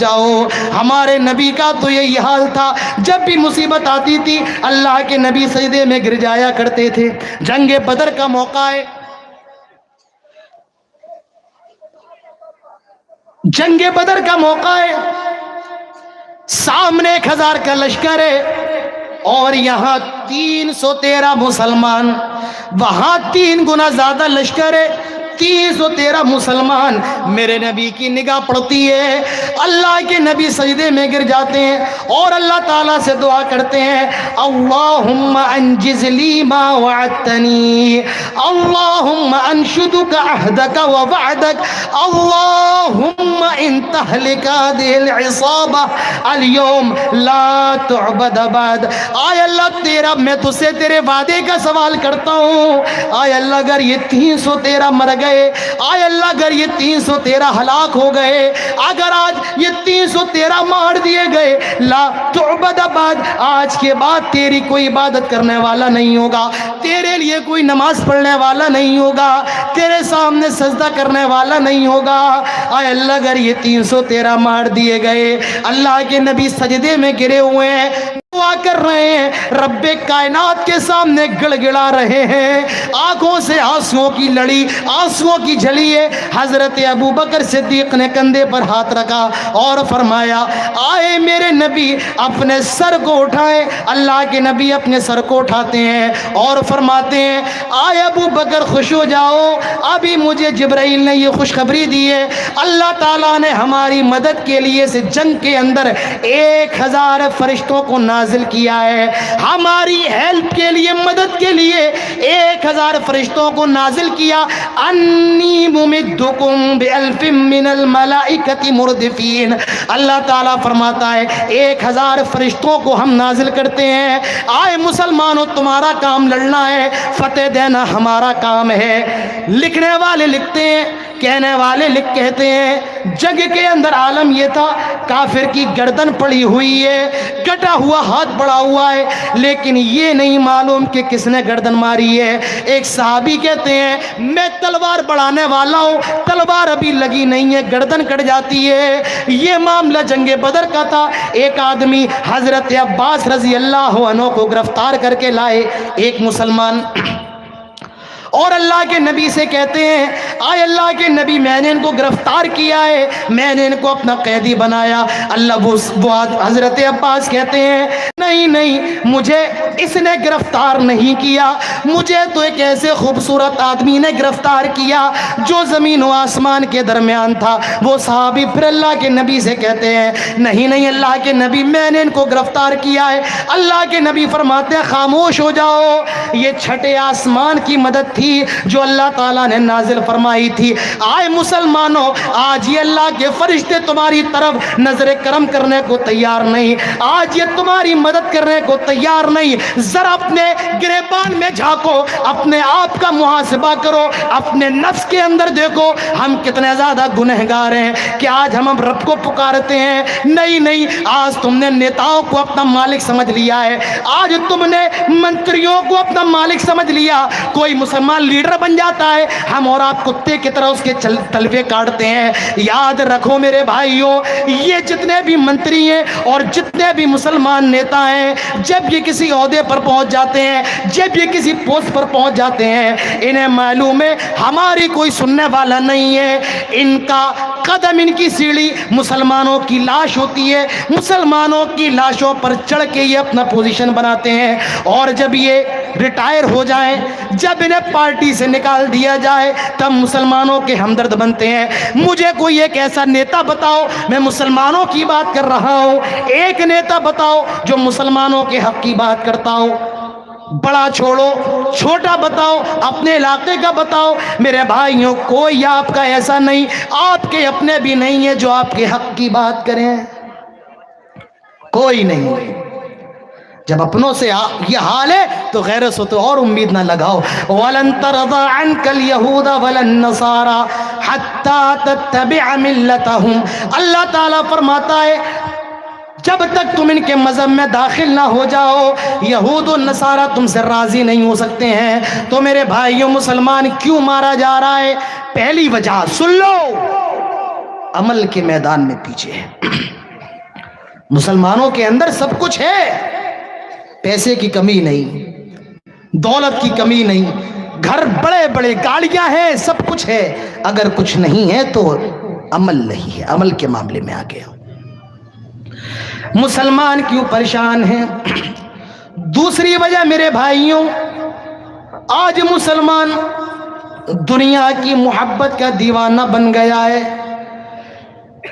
جاؤ. ہمارے نبی کا تو یہی حال تھا، جب بھی مصیبت آتی تھی اللہ کے نبی سجدے میں گر جایا کرتے تھے. جنگ بدر کا موقع ہے، جنگ بدر کا موقع ہے، سامنے 1000 کا لشکر ہے اور یہاں 313 مسلمان، وہاں 3 گنا زیادہ لشکر ہے، 313 مسلمان. میرے نبی کی نگاہ پڑتی ہے، اللہ کے نبی سجدے میں گر جاتے ہیں اور اللہ تعالیٰ سے دعا کرتے ہیں، اللہم انجز لی ما وعدتنی، اللہم انشدک عہدک و وعدک، اللہم ان تہلک هذه العصابہ اليوم لا تعبد بعد. آئے اللہ تیرا، میں تجھ سے تیرے وعدے کا سوال کرتا ہوں، آئے اللہ اگر یہ 313 مر گئے، آئے اللہ اگر یہ 313 ہلاک ہو گئے، اگر آج یہ 313 مار دیے گئے، لا تعبد بعد، آج کے بعد تیری کوئی عبادت کرنے والا نہیں ہوگا، تیرے لیے کوئی نماز پڑھنے والا نہیں ہوگا، تیرے سامنے سجدہ کرنے والا نہیں ہوگا. آئے اللہ اگر یہ 313 مار دیے گئے. اللہ کے نبی سجدے میں گرے ہوئے ہیں، دعا کر رہے ہیں، رب کائنات کے سامنے گڑ گڑا رہے ہیں، آنکھوں سے آنسوؤں کی لڑی، آنسوؤں کی جھلی ہے. حضرت ابوبکر صدیق نے کندھے پر ہاتھ رکھا اور فرمایا، آئے میرے نبی اپنے سر کو اٹھائیں. اللہ کے نبی اپنے سر کو اٹھاتے ہیں اور فرماتے ہیں، آئے ابوبکر خوش ہو جاؤ، ابھی مجھے جبرائیل نے یہ خوشخبری دی ہے، اللہ تعالیٰ نے ہماری مدد کے لیے سے جنگ کے اندر 1000 فرشتوں کو نازل کیا ہے، ہماری ہیلپ کے لیے، مدد کے لیے 1000 فرشتوں کو نازل کیا. انی ممدکم بألف من الملائکۃ مردفین. اللہ تعالیٰ فرماتا ہے 1000 فرشتوں کو ہم نازل کرتے ہیں. آئے مسلمانوں، تمہارا کام لڑنا ہے، فتح دینا ہمارا کام ہے. لکھنے والے لکھتے ہیں، کہنے والے کہتے ہیں، جنگ کے اندر عالم یہ تھا، کافر کی گردن پڑی ہوئی ہے، کٹا ہوا ہاتھ پڑا ہوا ہے، لیکن یہ نہیں معلوم کہ کس نے گردن ماری ہے. ایک صحابی کہتے ہیں، میں تلوار بڑھانے والا ہوں، تلوار ابھی لگی نہیں ہے، گردن کٹ جاتی ہے. یہ معاملہ جنگ بدر کا تھا. ایک آدمی حضرت عباس رضی اللہ عنہ کو گرفتار کر کے لائے، ایک مسلمان، اور اللہ کے نبی سے کہتے ہیں، آئے اللہ کے نبی میں نے ان کو گرفتار کیا ہے، میں نے ان کو اپنا قیدی بنایا. اللہ وہ حضرت عباس کہتے ہیں، نہیں نہیں، مجھے اس نے گرفتار نہیں کیا، مجھے تو ایک ایسے خوبصورت آدمی نے گرفتار کیا جو زمین و آسمان کے درمیان تھا. وہ صحابی پھر اللہ کے نبی سے کہتے ہیں، نہیں نہیں اللہ کے نبی، میں نے ان کو گرفتار کیا ہے. اللہ کے نبی فرماتے ہیں، خاموش ہو جاؤ، یہ چھٹے آسمان کی مدد تھی جو اللہ تعالیٰ نے نازل فرمائی تھی. آئے مسلمانوں، آج یہ اللہ کے فرشتے تمہاری طرف نظر کرم کرنے کو تیار نہیں، آج یہ تمہاری مدد کرنے کو تیار نہیں. ذرا اپنے گریبان میں جھانکو، اپنے آپ کا محاسبہ کرو، اپنے نفس کے اندر دیکھو، ہم کتنے زیادہ گنہگار ہیں کہ آج ہم رب کو پکارتے ہیں. نہیں نہیں، آج تم نے نیتاؤں کو اپنا مالک سمجھ لیا ہے، آج تم نے منتریوں کو اپنا مالک سمجھ لیا. کوئی مسلمان لیڈر بن جاتا ہے، ہم اور آپ کتے کی طرح اس کے تلوے کاٹتے ہیں. یاد رکھو میرے بھائیوں، یہ جتنے بھی منتری ہیں اور جتنے بھی مسلمان نیتا ہیں، جب یہ کسی عہدے پر پہنچ جاتے ہیں، جب یہ کسی پوسٹ پر پہنچ جاتے ہیں، انہیں معلوم ہے ہماری کوئی سننے والا نہیں ہے. ان کا قدم، ان کی سیڑھی مسلمانوں کی لاش ہوتی ہے، مسلمانوں کی لاشوں پر چڑھ کے یہ اپنا پوزیشن بناتے ہیں، اور جب یہ ریٹائر ہو جائیں، جب انہیں پارٹی سے نکال دیا جائے، تب مسلمانوں کے ہمدرد بنتے ہیں. مجھے کوئی ایک ایسا نیتا بتاؤ، میں مسلمانوں کی بات کر رہا ہوں، ایک نیتا بتاؤ جو مسلمانوں کے حق کی بات کرتا ہو. بڑا چھوڑو، چھوٹا بتاؤ، اپنے علاقے کا بتاؤ. میرے بھائیوں، کوئی آپ کا ایسا نہیں، آپ کے اپنے بھی نہیں ہے جو آپ کے حق کی بات کریں، کوئی نہیں. جب اپنوں سے یہ حال ہے تو غیروں سے تو اور امید نہ لگاؤ. وَلَن تَرْضَىٰ عَنْكَ الْيَهُودَ وَلَا النَّصَارَىٰ حَتَّىٰ تَتَّبِعَ مِلَّتَهُمْ. اللہ تعالیٰ فرماتا ہے، جب تک تم ان کے مذہب میں داخل نہ ہو جاؤ، یہود و نصارہ تم سے راضی نہیں ہو سکتے ہیں. تو میرے بھائیوں، مسلمان کیوں مارا جا رہا ہے؟ پہلی وجہ سن لو، عمل کے میدان میں پیچھے ہے۔ مسلمانوں کے اندر سب کچھ ہے، پیسے کی کمی نہیں، دولت کی کمی نہیں، گھر بڑے بڑے گاڑیاں ہیں، سب کچھ ہے، اگر کچھ نہیں ہے تو عمل نہیں ہے، عمل کے معاملے میں آگے آؤ۔ مسلمان کیوں پریشان ہیں؟ دوسری وجہ میرے بھائیوں، آج مسلمان دنیا کی محبت کا دیوانہ بن گیا ہے،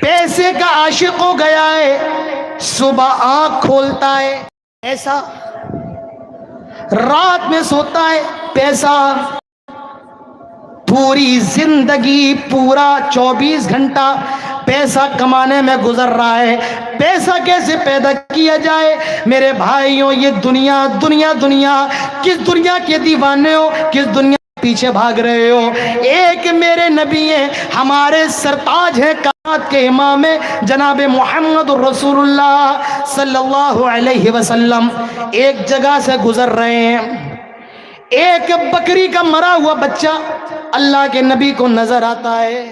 پیسے کا عاشق ہو گیا ہے، صبح آنکھ کھولتا ہے پیسہ، رات میں سوتا ہے پیسہ، پوری زندگی پورا 24 گھنٹہ پیسہ کمانے میں گزر رہا ہے۔ پیسہ کیسے پیدا کیا جائے؟ میرے بھائیوں، یہ دنیا دنیا دنیا، کس دنیا کے دیوانے ہو، کس دنیا کے پیچھے بھاگ رہے ہو؟ ایک میرے نبی ہیں، ہمارے سرتاج ہیں، کائنات کے امام ہیں، جناب محمد رسول اللہ صلی اللہ علیہ وسلم، ایک جگہ سے گزر رہے ہیں، ایک بکری کا مرا ہوا بچہ اللہ کے نبی کو نظر آتا ہے۔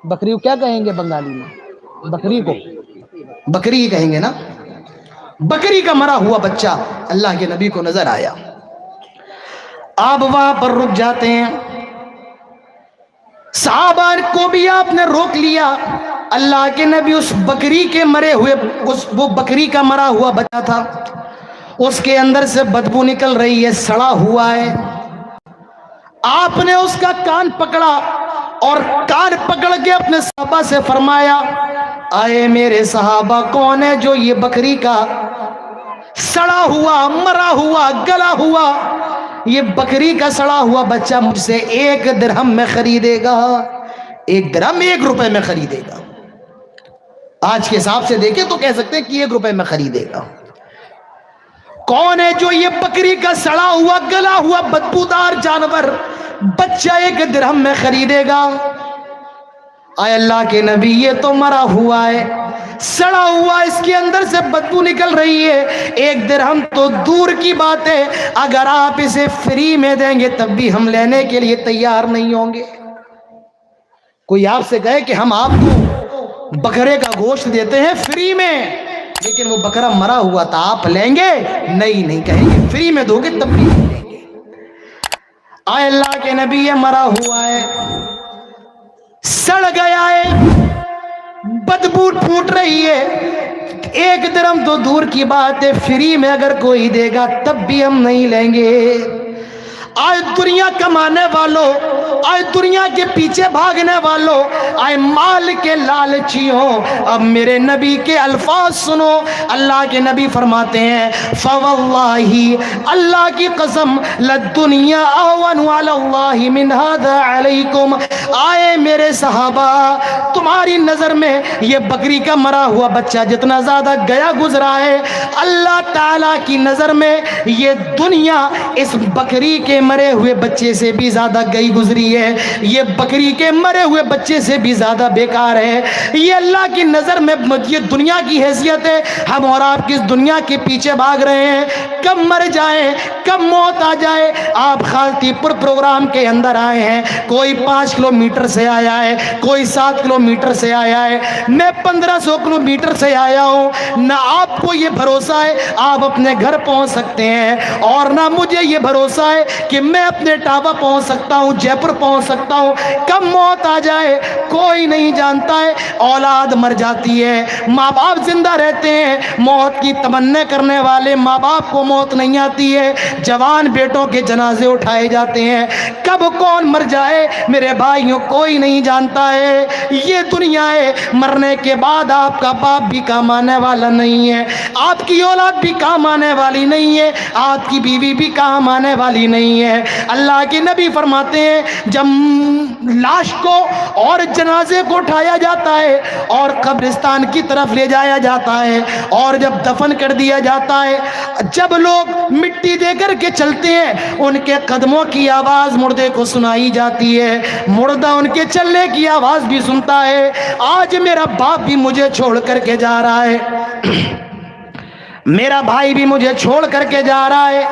بکری کو کیا کہیں گے بنگالی میں؟ بکری کو بکری کہیں گے نا۔ بکری کا مرا ہوا بچہ اللہ کے نبی کو نظر آیا، آپ وہاں پر رک جاتے ہیں، صحابہ کو بھی آپ نے روک لیا۔ اللہ کے نبی اس بکری کے مرے ہوئے، وہ بکری کا مرا ہوا بچہ تھا، اس کے اندر سے بدبو نکل رہی ہے، سڑا ہوا ہے۔ آپ نے اس کا کان پکڑا اور کان پکڑ کے اپنے صحابہ سے فرمایا، آئے میرے صحابہ، کون ہے جو یہ بکری کا سڑا ہوا، مرا ہوا، گلا ہوا، یہ بکری کا سڑا ہوا بچہ مجھ سے 1 درہم میں خریدے گا؟ 1 درہم 1 روپے میں خریدے گا۔ آج کے حساب سے دیکھیں تو کہہ سکتے ہیں کہ 1 روپے میں خریدے گا۔ کون ہے جو یہ بکری کا سڑا ہوا، گلا ہوا، بدبودار جانور بچہ 1 درہم میں خریدے گا؟ آئے اللہ کے نبی، یہ تو مرا ہوا ہے، سڑا ہوا، اس کے اندر سے بدبو نکل رہی ہے، 1 درہم تو دور کی بات ہے، اگر آپ اسے فری میں دیں گے تب بھی ہم لینے کے لیے تیار نہیں ہوں گے۔ کوئی آپ سے کہے کہ ہم آپ کو بکرے کا گوشت دیتے ہیں فری میں، لیکن وہ بکرا مرا ہوا تھا، آپ لیں گے؟ نہیں کہیں گے، فری میں دو گے تب بھی نہیں لیں گے۔ آئے اللہ کے نبی، یہ مرا ہوا ہے، سڑ گیا ہے، بدبو پھوٹ رہی ہے، 1 درہم تو دور کی بات ہے، فری میں اگر کوئی دے گا تب بھی ہم نہیں لیں گے۔ آئے دنیا کمانے والوں، آئے دنیا کے پیچھے بھاگنے والوں، آئے مال کے لالچیوں، اب میرے نبی کے الفاظ سنو۔ اللہ کے نبی فرماتے ہیں، فواللہ، اللہ کی قسم، للدنیا اہون علی اللہ من ھذا علیکم۔ آئے میرے صحابہ، تمہاری نظر میں یہ بکری کا مرا ہوا بچہ جتنا زیادہ گیا گزرا ہے، اللہ تعالیٰ کی نظر میں یہ دنیا اس بکری کے مرے ہوئے بچے سے بھی زیادہ گئی گزری ہے، یہ بکری کے مرے ہوئے بچے سے بھی زیادہ بیکار ہے۔ یہ اللہ کی نظر میں یہ دنیا کی حیثیت ہے، ہم اور آپ کس دنیا کے پیچھے بھاگ رہے ہیں، کب مر جائیں، کب موت آ جائے۔ آپ خالتی پور پروگرام کے اندر آئے ہیں، کوئی 5 کلومیٹر سے آیا ہے، کوئی 7 کلومیٹر سے آیا ہے، میں 1500 کلومیٹر سے آیا ہوں، نہ آپ کو یہ بھروسہ ہے آپ اپنے گھر پہنچ سکتے ہیں، اور نہ مجھے یہ بھروسہ ہے کہ میں اپنے ٹاوا پہنچ سکتا ہوں، جے پور پہنچ سکتا ہوں۔ کب موت آ جائے کوئی نہیں جانتا ہے۔ اولاد مر جاتی ہے، ماں باپ زندہ رہتے ہیں، موت کی تمنا کرنے والے ماں باپ کو موت نہیں آتی ہے، جوان بیٹوں کے جنازے اٹھائے جاتے ہیں، کب کون مر جائے میرے بھائیوں کوئی نہیں جانتا ہے۔ یہ دنیا ہے، مرنے کے بعد آپ کا باپ بھی کام آنے والا نہیں ہے، آپ کی اولاد بھی کام آنے والی نہیں ہے، آپ کی بیوی بھی کام آنے والی نہیں ہے۔ اللہ کے نبی فرماتے ہیں، جب لاش کو اور جنازے کو اٹھایا جاتا ہے اور قبرستان کی طرف لے جایا جاتا ہے اور جب دفن کر دیا جاتا ہے، جب لوگ مٹی دے کر کے چلتے ہیں، ان کے قدموں کی آواز مردے کو سنائی جاتی ہے، مردہ ان کے چلنے کی آواز بھی سنتا ہے۔ آج میرا باپ بھی مجھے چھوڑ کر کے جا رہا ہے، میرا بھائی بھی مجھے چھوڑ کر کے جا رہا ہے،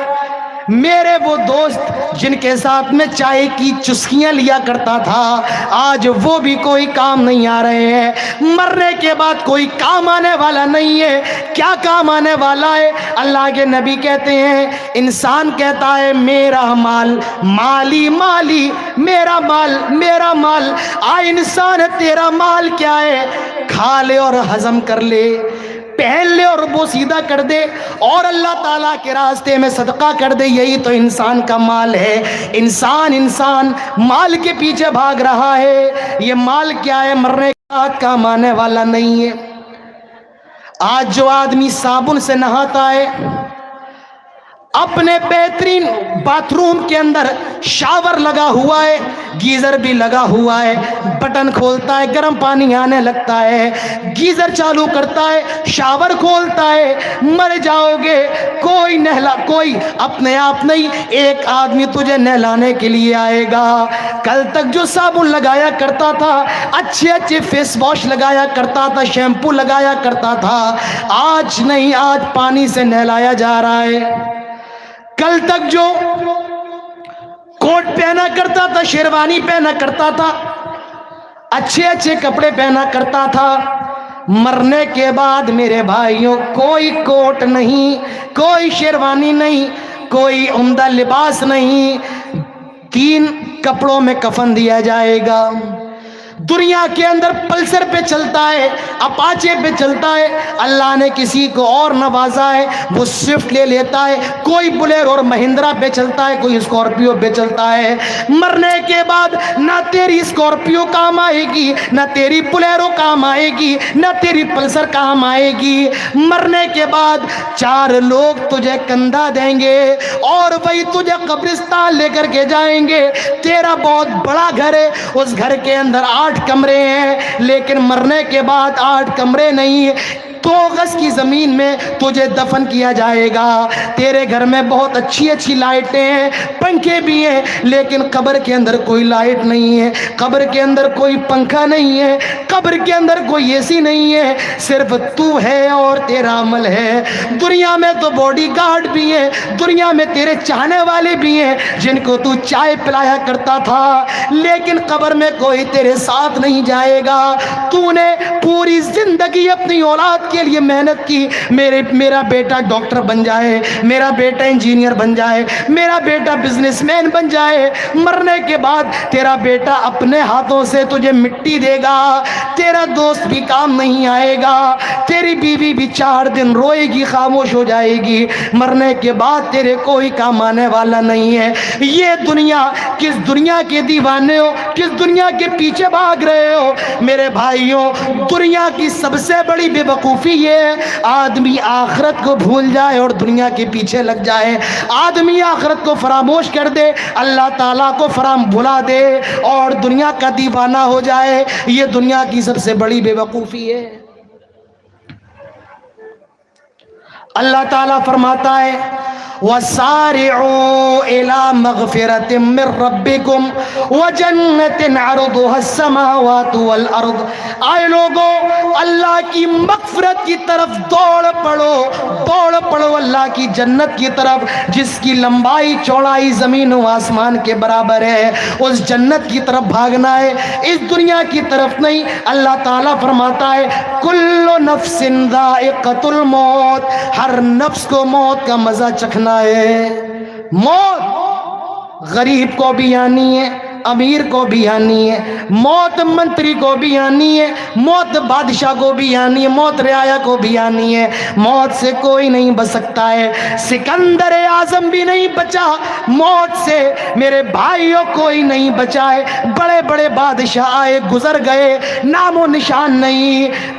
میرے وہ دوست جن کے ساتھ میں چائے کی چسکیاں لیا کرتا تھا، آج وہ بھی کوئی کام نہیں آ رہے ہیں، مرنے کے بعد کوئی کام آنے والا نہیں ہے۔ کیا کام آنے والا ہے؟ اللہ کے نبی کہتے ہیں، انسان کہتا ہے میرا مال مالی مالی، میرا مال میرا مال۔ انسان تیرا مال کیا ہے؟ کھا لے اور ہضم کر لے، پہن لے اور وہ سیدھا کر دے، اور اللہ تعالیٰ کے راستے میں صدقہ کر دے، یہی تو انسان کا مال ہے۔ انسان مال کے پیچھے بھاگ رہا ہے، یہ مال کیا ہے؟ مرنے کے بعد کام آنے والا نہیں ہے۔ آج جو آدمی صابن سے نہاتا ہے، اپنے بہترین باتھ روم کے اندر شاور لگا ہوا ہے، گیزر بھی لگا ہوا ہے، بٹن کھولتا ہے گرم پانی آنے لگتا ہے، گیزر چالو کرتا ہے، شاور کھولتا ہے، مر جاؤ گے، کوئی اپنے آپ نہیں، ایک آدمی تجھے نہلانے کے لیے آئے گا۔ کل تک جو صابن لگایا کرتا تھا، اچھے فیس واش لگایا کرتا تھا، شیمپو لگایا کرتا تھا، آج نہیں، آج پانی سے نہلایا جا رہا ہے۔ کل تک جو کوٹ پہنا کرتا تھا، شیروانی پہنا کرتا تھا، اچھے کپڑے پہنا کرتا تھا، مرنے کے بعد میرے بھائیوں کوئی کوٹ نہیں، کوئی شیروانی نہیں، کوئی عمدہ لباس نہیں، 3 کپڑوں میں کفن دیا جائے گا۔ دنیا کے اندر پلسر پہ چلتا ہے، اپاچے پہ چلتا ہے، اللہ نے کسی کو اور نوازا ہے، وہ سوئفٹ لے لیتا ہے، کوئی بلیرو اور مہندرا پہ چلتا ہے، کوئی اسکارپیو پہ چلتا ہے۔ مرنے کے بعد نہ تیری اسکارپیو کام آئے گی، نہ تیری بلیرو کام آئے گی، نہ تیری پلسر کام آئے گی۔ مرنے کے بعد 4 لوگ تجھے کندھا دیں گے اور وہی تجھے قبرستان لے کر کے جائیں گے۔ تیرا بہت بڑا گھر ہے، اس گھر کے اندر 8 کمرے ہیں، لیکن مرنے کے بعد 8 کمرے نہیں، 2 گز کی زمین میں تجھے دفن کیا جائے گا۔ تیرے گھر میں بہت اچھی لائٹیں ہیں، پنکھے بھی ہیں، لیکن قبر کے اندر کوئی لائٹ نہیں ہے، قبر کے اندر کوئی پنکھا نہیں ہے، قبر کے اندر کوئی اے سی نہیں ہے، صرف تو ہے اور تیرا عمل ہے۔ دنیا میں تو باڈی گارڈ بھی ہیں، دنیا میں تیرے چاہنے والے بھی ہیں جن کو تو چائے پلایا کرتا تھا، لیکن قبر میں کوئی تیرے ساتھ نہیں جائے گا۔ تو نے پوری زندگی اپنی اولاد کے لیے محنت کی، میرا بیٹا ڈاکٹر بن جائے، میرا بیٹا انجینئر بن جائے، میرا بیٹا بزنس مین بن جائے۔ مرنے کے بعد تیرا بیٹا اپنے ہاتھوں سے تجھے مٹی دے گا، تیرا دوست بھی کام نہیں آئے گا، تیری بیوی بھی 4 دن روئے گی، خاموش ہو جائے گی۔ مرنے کے بعد تیرے کوئی کام آنے والا نہیں ہے۔ یہ دنیا، کس دنیا کے دیوانے ہو، کس دنیا کے پیچھے بھاگ رہے ہو میرے بھائیوں؟ دنیا کی سب سے بڑی بے وقوفی یہ ہے، آدمی آخرت کو بھول جائے اور دنیا کے پیچھے لگ جائے، آدمی آخرت کو فراموش کر دے، اللہ تعالیٰ کو بھلا دے اور دنیا کا دیوانہ ہو جائے۔ یہ دنیا کی سب سے بڑی بے وقوفی ہے۔ اللہ تعالیٰ فرماتا ہے وَسَارِعُوا إِلَى مَغْفِرَةٍ مِّن رَّبِّكُمْ وَجَنَّةٍ عَرْضُهَا السَّمَاوَاتُ وَالْأَرْضُ۔ آئے لوگوں، اللہ کی مغفرت کی طرف دوڑ پڑو اللہ کی جنت کی طرف، جس کی لمبائی چوڑائی زمین و آسمان کے برابر ہے، اس جنت کی طرف بھاگنا ہے، اس دنیا کی طرف نہیں۔ اللہ تعالیٰ فرماتا ہے کل نفس ذائقۃ الموت، ہر نفس کو موت کا مزہ چکھنا ہے۔ موت غریب کو بھی آنی ہے، امیر کو بھی آنی ہے، موت منتری کو بھی آنی ہے، موت بادشاہ کو بھی آنی ہے، موت رعایا کو بھی آنی ہے۔ موت سے کوئی نہیں بچ سکتا ہے، سکندر اعظم بھی نہیں بچا موت سے، میرے بھائیوں کوئی نہیں بچا ہے۔ بڑے بڑے بادشاہ آئے گزر گئے، نام و نشان نہیں۔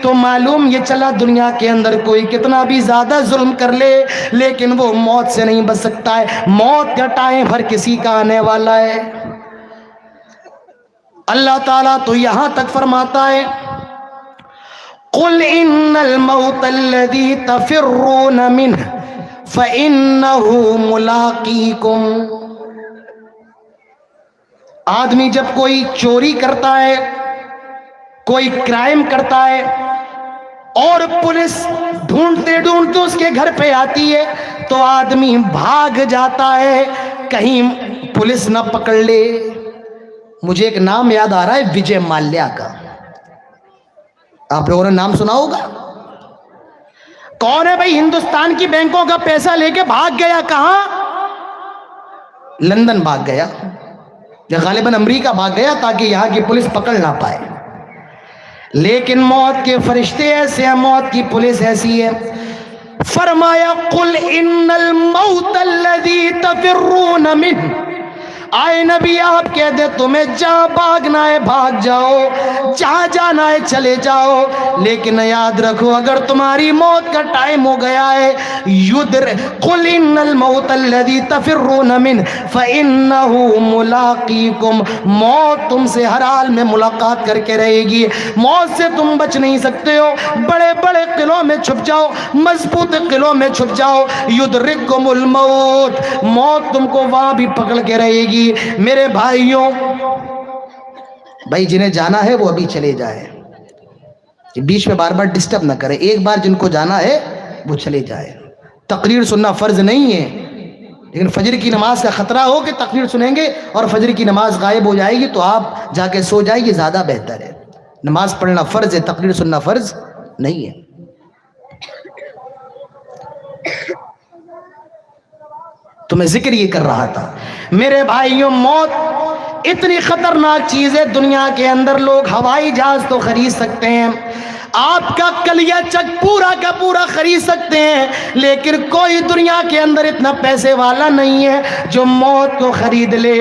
تو معلوم یہ چلا دنیا کے اندر کوئی کتنا بھی زیادہ ظلم کر لے، لیکن وہ موت سے نہیں بچ سکتا ہے۔ موت کا ٹائم ہر کسی کا آنے والا ہے۔ اللہ تعالیٰ تو یہاں تک فرماتا ہے قُلْ إِنَّ الْمَوْتَ الَّذِي تَفِرُّونَ مِنْهُ فَإِنَّهُ مُلَاقِيكُمْ۔ آدمی جب کوئی چوری کرتا ہے، کوئی کرائم کرتا ہے اور پولیس ڈھونڈتے ڈھونڈتے اس کے گھر پہ آتی ہے، تو آدمی بھاگ جاتا ہے کہیں پولیس نہ پکڑ لے. مجھے ایک نام یاد آ رہا ہے وجے مالیا کا. آپ لوگوں نے نام سنا ہوگا. کون ہے بھائی؟ ہندوستان کی بینکوں کا پیسہ لے کے بھاگ گیا. کہاں؟ لندن بھاگ گیا یا غالباً امریکہ بھاگ گیا تاکہ یہاں کی پولیس پکڑ نہ پائے. لیکن موت کے فرشتے ایسے ہیں, موت کی پولیس ایسی ہے. فرمایا قل ان الموت الذی تفرون منہ, آئے نبی آپ کہہ دے تمہیں جہاں بھاگنا ہے بھاگ جاؤ, جہاں جانا ہے چلے جاؤ, لیکن یاد رکھو اگر تمہاری موت کا ٹائم ہو گیا ہے, قل ان الموت الذی تفرون منہ فإنہ ملاقیکم, موت تم سے ہر حال میں ملاقات کر کے رہے گی. موت سے تم بچ نہیں سکتے ہو. بڑے بڑے قلعوں میں چھپ جاؤ, مضبوط قلعوں میں چھپ جاؤ, یدرککم الموت, موت تم کو وہاں بھی پکڑ کے رہے گی. میرے بھائیوں, بھائی جنہیں جانا ہے وہ ابھی چلے جائے, بیچ میں بار بار ڈسٹرب نہ کرے. ایک بار جن کو جانا ہے وہ چلے جائے. تقریر سننا فرض نہیں ہے, لیکن فجر کی نماز کا خطرہ ہو کہ تقریر سنیں گے اور فجر کی نماز غائب ہو جائے گی تو آپ جا کے سو جائیں, یہ زیادہ بہتر ہے. نماز پڑھنا فرض ہے, تقریر سننا فرض نہیں ہے. تو میں ذکر یہ کر رہا تھا میرے بھائیوں, موت اتنی خطرناک چیز ہے. دنیا کے اندر لوگ ہوائی جہاز تو خرید سکتے ہیں, آپ کا کلیہ چک پورا کا پورا خرید سکتے ہیں, لیکن کوئی دنیا کے اندر اتنا پیسے والا نہیں ہے جو موت کو خرید لے.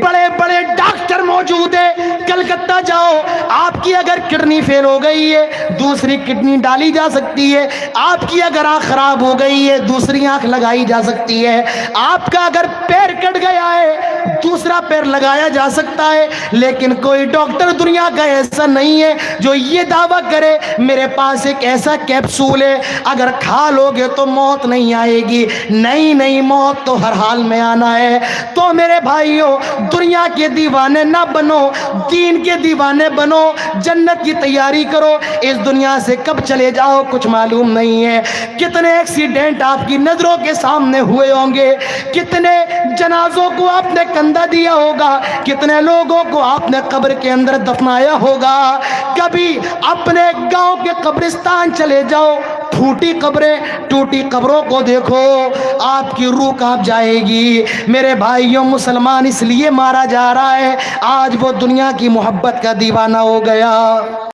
بڑے بڑے ڈاکٹر موجود ہیں, کلکتہ جاؤ, آپ کی اگر کڈنی فیل ہو گئی ہے دوسری کڈنی ڈالی جا سکتی ہے, آپ کی اگر آنکھ خراب ہو گئی ہے دوسری آنکھ لگائی جا سکتی ہے, آپ کا اگر پیر کٹ گیا ہے دوسرا پیر لگایا جا سکتا ہے. لیکن کوئی ڈاکٹر دنیا کا ایسا نہیں ہے جو یہ دعویٰ کرے میرے پاس ایک ایسا کیپسول ہے اگر کھا لو گے تو موت نہیں آئے گی. نہیں نہیں, موت تو ہر حال میں آنا ہے. تو میرے بھائیوں, دنیا کے دیوانے نہ بنو, دین کے دیوانے بنو, جنت کی تیاری کرو. اس دنیا سے کب چلے جاؤ کچھ معلوم نہیں ہے. کتنے ایکسیڈنٹ آپ کی نظروں کے سامنے ہوئے ہوں گے, کتنے جنازوں کو آپ نے کندھا دیا ہوگا, کتنے لوگوں کو آپ نے قبر کے اندر دفنایا ہوگا. کبھی اپنے گاؤں کے قبرستان چلے جاؤ, پھوٹی قبریں, ٹوٹی قبروں کو دیکھو, آپ کی روح کانپ جائے گی. میرے بھائیوں, مسلمان اس لیے مارا جا رہا ہے آج وہ دنیا کی محبت کا دیوانہ ہو گیا.